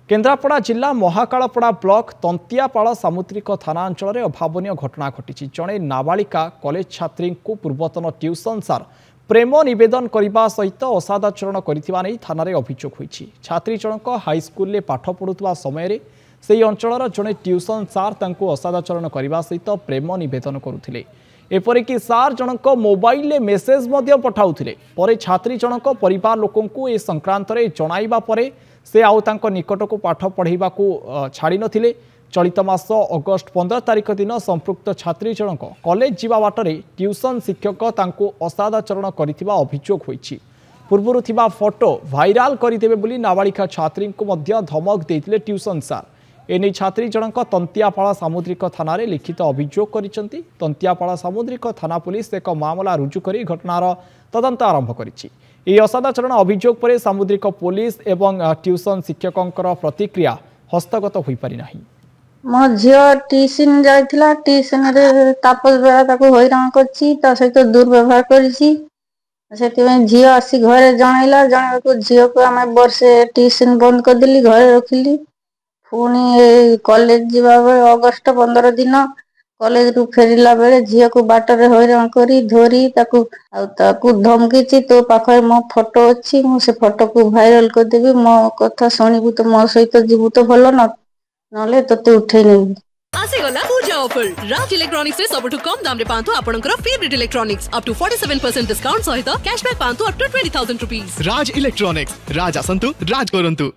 केन्द्रापड़ा जिला महाकालपड़ा ब्लॉक तंतियापाड़ सामुद्रिक थाना अंचल अभावन घटना घटी। जड़े नाबालिका कॉलेज छात्री को पूर्वतन ट्यूशन सार प्रेम नवेदन करने सहित असादाचरण कर थाना अभियोग होती। छात्री जनक हाईस्कल में पाठ पढ़ुवा समय से अंचल जड़े ट्यूशन सार असादाचरण करने सहित प्रेम नवेदन करुले। एपरिक सार जनक मोबाइल मेसेज पठाउले। छात्री जनक परिवार लोकंकु ए संक्रांत जणाइबा परे से आउ तांको निकट को पाठ पढ़ाइबा छाड़ी नथिले। चलित मास अगस्ट 15 तारिख दिन संपृक्त छात्री जनक कॉलेज जीवा बाटरे ट्यूशन शिक्षक तांको असादाचरण करिथिबा अभियोग होईछि। पूर्वरु थिबा फोटो भाइराल करिदेबे बोली नाबालिका छात्री को मध्य धमक देइथिले ट्यूशन सार। एने छात्री जनक तंतियापाड़ सामुद्रिक थाना रे लिखित अभियोग करिसेंती। तंतियापाड़ सामुद्रिक थाना पुलिस एक मामला रुजु करी घटनार तदंत आरंभ करिछि। यह असादाचरण अभियोग पर सामुद्रिक पुलिस एवं ट्यूशन शिक्षकों प्रतिक्रिया हस्तगत हो पारि नाही। मो झील ट्यूशन जाइथिला। ट्यूशन रे तापस बेला ताको हैरान करछि, ता सहित दुर्व्यवहार करछि। सेति झील आसी घरे जणाइला। जणाको झील को आमे वर्षे ट्यूशन बंद कर देली, घरे रखिली। पुणी कॉलेज जीवा बेले अगस्ट 15 दिन कॉलेज रु फेरिला बेले झील को बाटर हैरान करी धोरी ताकू धमकीची। तो पाखे मो फोटो अच्छी, मुझे फोटो को भाइराल कर देबी। मो कथा शुणिबू तो मो सहित जीवू तो भल ना तो उठे नहीं। आसीगला पूजा ऑफर राज इलेक्ट्रॉनिक्स रे सबटु कम दाम रे पांतु आपनकर favourite electronics up to 47% discount सहित कैशबैक पांतु up to 20,000 rupees. Raj electronics राज आसंतु राज करंतु।